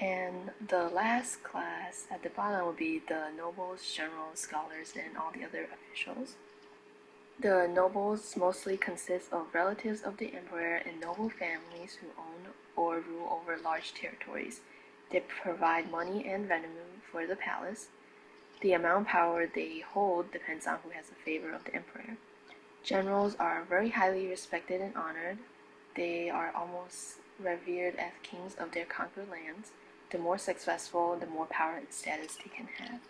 And the last class at the bottom will be the nobles, generals, scholars, and all the other officials. The nobles mostly consist of relatives of the emperor and noble families who own or rule over large territories. They provide money and revenue for the palace. The amount of power they hold depends on who has the favor of the emperor. Generals are very highly respected and honored. They are almost revered as kings of their conquered lands. The more successful, the more power and status they can have.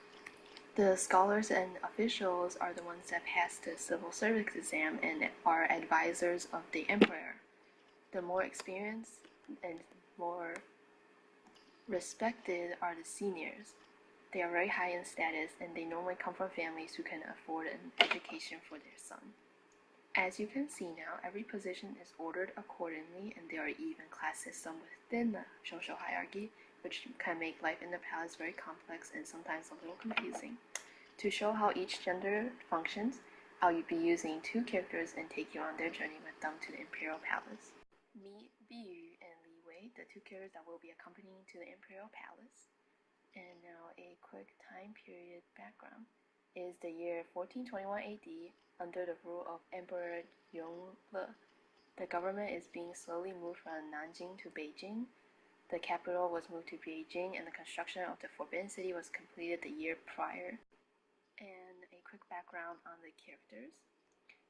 The scholars and officials are the ones that pass the civil service exam and are advisors of the emperor. The more experienced and more respected are the seniors. They are very high in status and they normally come from families who can afford an education for their son. As you can see now, every position is ordered accordingly and there are even class systems within the social hierarchy, which can make life in the palace very complex and sometimes a little confusing. To show how each gender functions, I'll be using two characters and take you on their journey with them to the imperial palace. Meet Biyu and Li Wei, the two characters that will be accompanying to the imperial palace. And now a quick time period background is the year 1421 AD under the rule of Emperor Yongle. The government is being slowly moved from Nanjing to Beijing. The capital was moved to Beijing and the construction of the Forbidden City was completed the year prior. And a quick background on the characters.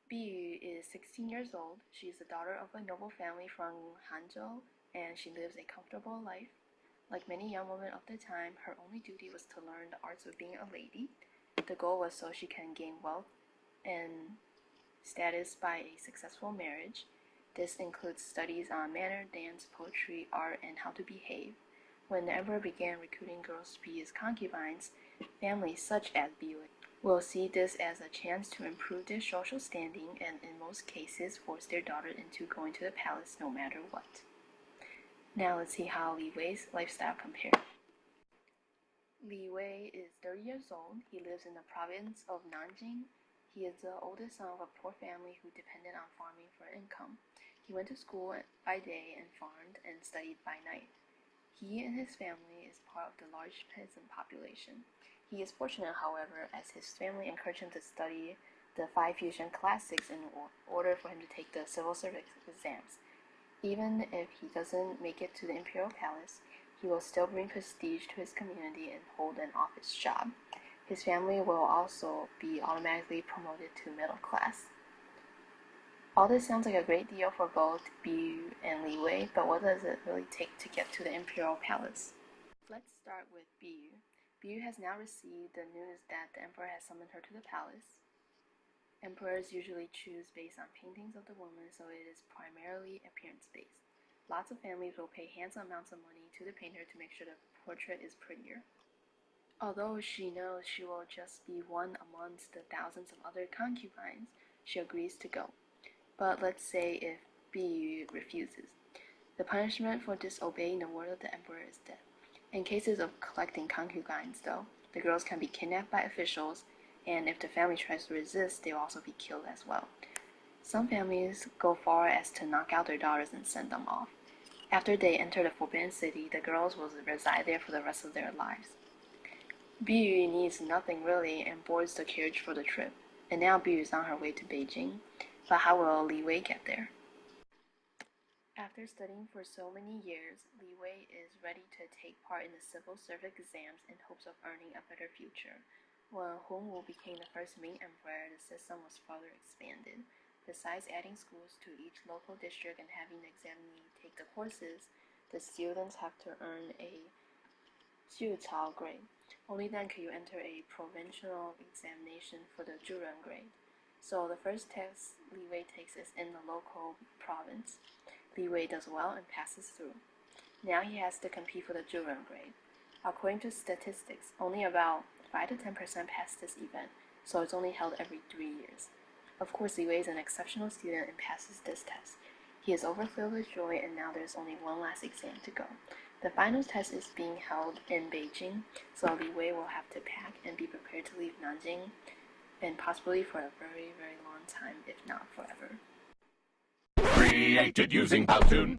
Biyu is 16 years old. She is the daughter of a noble family from Hanzhou and she lives a comfortable life. Like many young women of the time, her only duty was to learn the arts of being a lady. The goal was so she can gain wealth and status by a successful marriage. This includes studies on manner, dance, poetry, art, and how to behave. When the emperor began recruiting girls to be his concubines, families such as Biyu will see this as a chance to improve their social standing and in most cases force their daughter into going to the palace no matter what. Now let's see how Li Wei's lifestyle compares. Li Wei is 30 years old. He lives in the province of Nanjing. He is the oldest son of a poor family who depended on farming for income. He went to school by day and farmed and studied by night. He and his family is part of the large peasant population. He is fortunate, however, as his family encouraged him to study the 5 fusion classics in order for him to take the civil service exams. Even if he doesn't make it to the imperial palace, he will still bring prestige to his community and hold an office job. His family will also be automatically promoted to middle class. All this sounds like a great deal for both Biyu and Li Wei, but what does it really take to get to the imperial palace? Let's start with Biyu. Biyu has now received the news that the emperor has summoned her to the palace. Emperors usually choose based on paintings of the woman, so it is primarily appearance-based. Lots of families will pay handsome amounts of money to the painter to make sure the portrait is prettier. Although she knows she will just be one amongst the thousands of other concubines, she agrees to go. But let's say if Biyu refuses. The punishment for disobeying the word of the emperor is death. In cases of collecting concubines, though, the girls can be kidnapped by officials, and if the family tries to resist, they will also be killed as well. Some families go far as to knock out their daughters and send them off. After they enter the Forbidden City, the girls will reside there for the rest of their lives. Biyu needs nothing really and boards the carriage for the trip, and now Biyu is on her way to Beijing. But how will Li Wei get there? After studying for so many years, Li Wei is ready to take part in the civil service exams in hopes of earning a better future. When Hongwu became the first Ming emperor, the system was further expanded. Besides adding schools to each local district and having the examinee take the courses, the students have to earn a Jiucao grade. Only then can you enter a provincial examination for the Zhuren grade. So the first test Li Wei takes is in the local province. Li Wei does well and passes through. Now he has to compete for the Zhuren grade. According to statistics, only about 5 to 10% pass this event, so it's only held every 3 years. Of course, Li Wei is an exceptional student and passes this test. He is overfilled with joy and now there's only one last exam to go. The final test is being held in Beijing, so Li Wei will have to pack and be prepared to leave Nanjing, and possibly for a very, very long time, if not forever. Created using Powtoon.